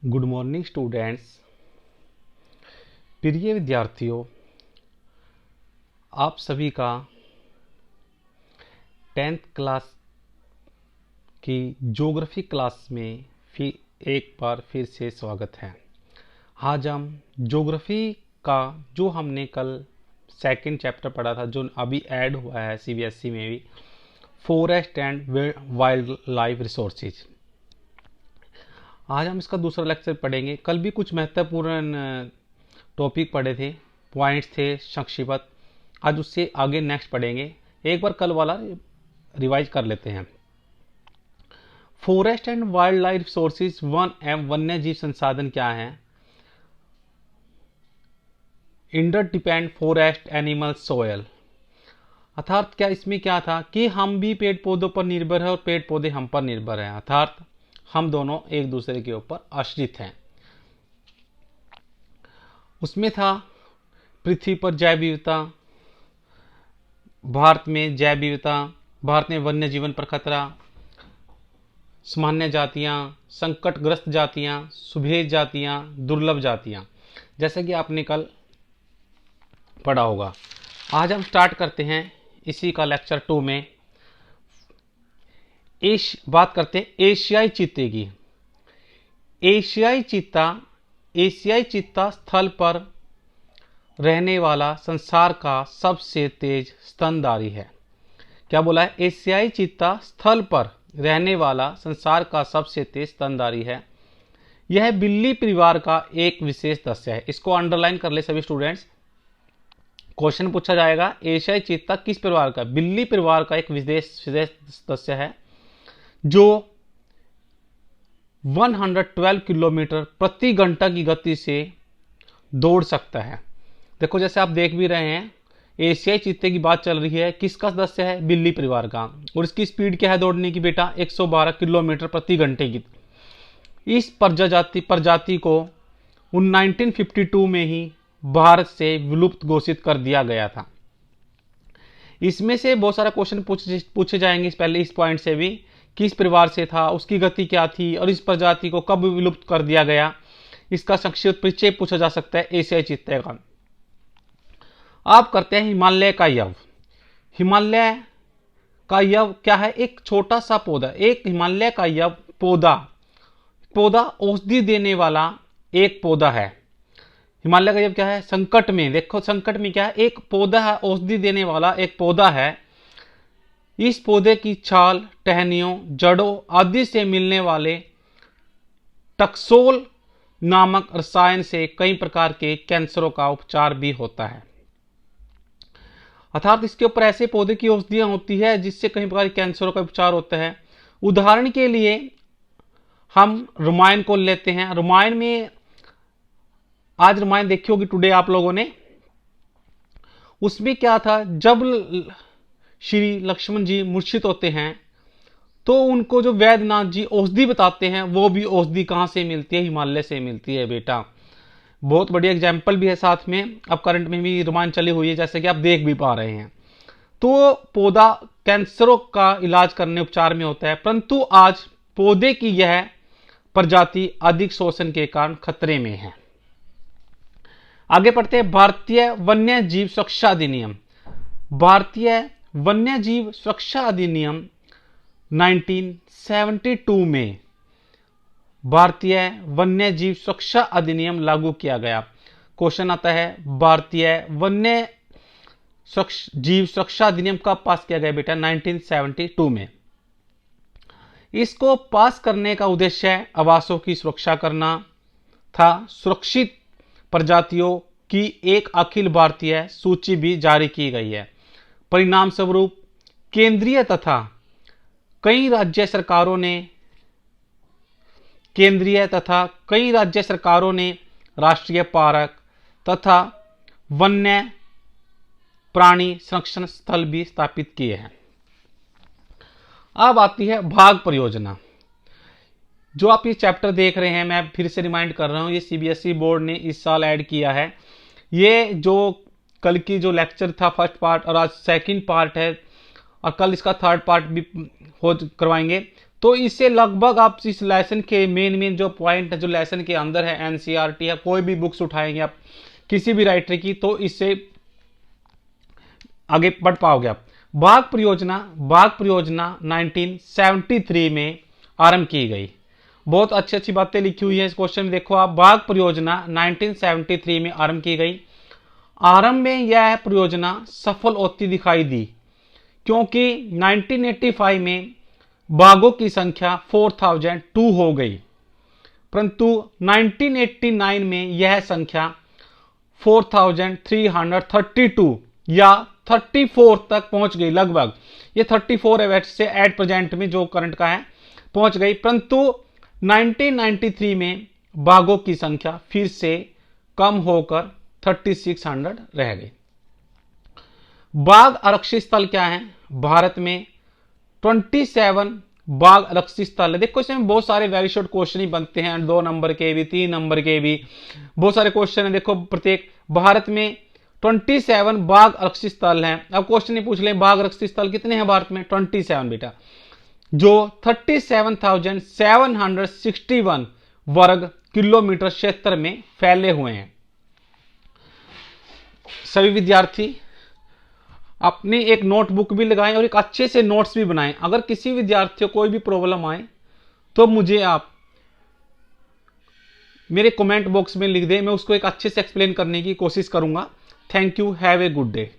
Good morning students. प्रिय विद्यार्थियों, आप सभी का 10th क्लास की ज्योग्राफी क्लास में फिर एक बार फिर से स्वागत है। आज हम ज्योग्राफी का जो हमने कल सेकंड चैप्टर पढ़ा था, जो अभी ऐड हुआ है सीबीएसई में भी, forest and wild life resources, आज हम इसका दूसरा लेक्चर पढ़ेंगे। कल भी कुछ महत्वपूर्ण टॉपिक पढ़े थे, पॉइंट्स थे संक्षिप्त। आज उससे आगे नेक्स्ट पढ़ेंगे। एक बार कल वाला रिवाइज कर लेते हैं। Forest and wild life resources one एवं वन्य जीव संसाधन क्या है? इंटरडिपेंड फॉरेस्ट एनिमल सोयल, अर्थात क्या इसमें क्या था कि हम भी पेड़ पौधों पर निर्भर है और पेड़ पौधे हम पर निर्भर हैं, अर्थात हम दोनों एक दूसरे के ऊपर आश्रित हैं। उसमें था पृथ्वी पर जैव विविधता, भारत में जैव विविधता, भारत में वन्य जीवन पर खतरा, सामान्य जातियां, संकटग्रस्त जातियां, सुभेज जातियां, दुर्लभ जातियां, जैसा कि आपने कल पढ़ा होगा। आज हम स्टार्ट करते हैं इसी का लेक्चर 2 में। बात करते हैं एशियाई चीते की। एशियाई चीता स्थल पर रहने वाला संसार का सबसे तेज स्तनधारी है। क्या बोला है? एशियाई चीता स्थल पर रहने वाला संसार का सबसे तेज स्तनधारी है। यह बिल्ली परिवार का एक विशेष सदस्य है। इसको अंडरलाइन कर ले सभी स्टूडेंट्स। क्वेश्चन पूछा जाएगा, एशियाई चीता किस परिवार का? बिल्ली परिवार का एक विशेष सदस्य है जो 112 किलोमीटर प्रति घंटा की गति से दौड़ सकता है। देखो, जैसे आप देख भी रहे हैं, एशियाई चीते की बात चल रही है। किसका सदस्य है? बिल्ली परिवार का। और इसकी स्पीड क्या है दौड़ने की बेटा? 112 किलोमीटर प्रति घंटे की। इस प्रजाति को 1952 में ही भारत से विलुप्त घोषित कर दिया गया था। इसमें से बहुत सारा क्वेश्चन पूछे जाएंगे पहले इस पॉइंट से भी, किस परिवार से था, उसकी गति क्या थी और इस प्रजाति को कब विलुप्त कर दिया गया। इसका संक्षिप्त परिचय पूछा जा सकता है एशियाई चीते का। आप करते हैं हिमालय का यव। हिमालय का यव क्या है? एक छोटा सा पौधा। एक हिमालय का यव पौधा औषधि देने वाला एक पौधा है। हिमालय का यव क्या है? संकट में, देखो संकट में क्या है? एक पौधा है, औषधि देने वाला एक पौधा है। इस पौधे की छाल, टहनियों, जड़ों आदि से मिलने वाले टक्सोल नामक रसायन से कई प्रकार के कैंसरों का उपचार भी होता है। अर्थात इसके ऊपर ऐसे पौधे की औषधियां होती है जिससे कई प्रकार के कैंसरों का उपचार होता है। उदाहरण के लिए हम रामायण को लेते हैं। रामायण में, आज रामायण देखी होगी टुडे आप लोगों ने। उसमें क्या था, जब श्री लक्ष्मण जी मूर्छित होते हैं तो उनको जो वैद्यनाथ जी औषधि बताते हैं, वो भी औषधि कहां से मिलती है? हिमालय से मिलती है बेटा। बहुत बढ़िया एग्जाम्पल भी है साथ में। अब करंट में भी रामायण चली हुई है, जैसे कि आप देख भी पा रहे हैं। तो पौधा कैंसरों का इलाज करने उपचार में होता है, परंतु आज पौधे की यह प्रजाति अधिक शोषण के कारण खतरे में है। आगे पढ़ते हैं भारतीय वन्य जीव सुरक्षा अधिनियम। भारतीय वन्य जीव सुरक्षा अधिनियम 1972 में भारतीय वन्य जीव सुरक्षा अधिनियम लागू किया गया। क्वेश्चन आता है, भारतीय वन्य जीव सुरक्षा अधिनियम कब पास किया गया बेटा? 1972 में। इसको पास करने का उद्देश्य आवासों की सुरक्षा करना था। सुरक्षित प्रजातियों की एक अखिल भारतीय सूची भी जारी की गई है। परिणाम स्वरूप केंद्रीय तथा कई राज्य सरकारों ने राष्ट्रीय पार्क तथा वन्य प्राणी संरक्षण स्थल भी स्थापित किए हैं। अब आती है भाग परियोजना। जो आप ये चैप्टर देख रहे हैं, मैं फिर से रिमाइंड कर रहा हूं, ये सीबीएसई बोर्ड ने इस साल ऐड किया है। ये जो कल की जो लेक्चर था फर्स्ट पार्ट, और आज सेकंड पार्ट है, और कल इसका थर्ड पार्ट भी करवाएंगे। तो इससे लगभग आप इस लेसन के मेन जो पॉइंट है, जो लेसन के अंदर है, एनसीईआरटी है, कोई भी बुक्स उठाएंगे आप किसी भी राइटर की, तो इससे आगे बढ़ पाओगे आप। बाघ परियोजना 1973 में आरंभ की गई। बहुत अच्छी अच्छी बातें लिखी हुई है इस क्वेश्चन में। देखो आप, बाघ परियोजना 1973 में आरंभ की गई। आरंभ में यह परियोजना सफल होती दिखाई दी, क्योंकि 1985 में बाघों की संख्या 4002 हो गई, परंतु 1989 में यह संख्या 4332 या 34 तक पहुंच गई लगभग। ये 34 है वैसे एट प्रेजेंट में जो करंट का है, पहुंच गई। परंतु 1993 में बाघों की संख्या फिर से कम होकर 3600 रह गई। बाघ आरक्षित स्थल क्या है? भारत में 27 बाघ आरक्षित स्थल है। देखो इसमें बहुत सारे वेरी शॉर्ट क्वेश्चन ही बनते हैं, 2 नंबर के भी, 3 नंबर के भी, बहुत सारे क्वेश्चन है। देखो प्रत्येक भारत में 27 बाघ आरक्षित स्थल हैं। अब क्वेश्चन ही पूछ ले बाघ आरक्षित स्थल कितने हैं भारत में? 27 बेटा, जो 37,761 वर्ग किलोमीटर क्षेत्र में फैले हुए हैं। सभी विद्यार्थी अपनी एक नोटबुक भी लगाएं और एक अच्छे से नोट्स भी बनाएं। अगर किसी विद्यार्थी को कोई भी प्रॉब्लम आए तो मुझे आप मेरे कमेंट बॉक्स में लिख दें, मैं उसको एक अच्छे से एक्सप्लेन करने की कोशिश करूंगा। Thank you, have a good day.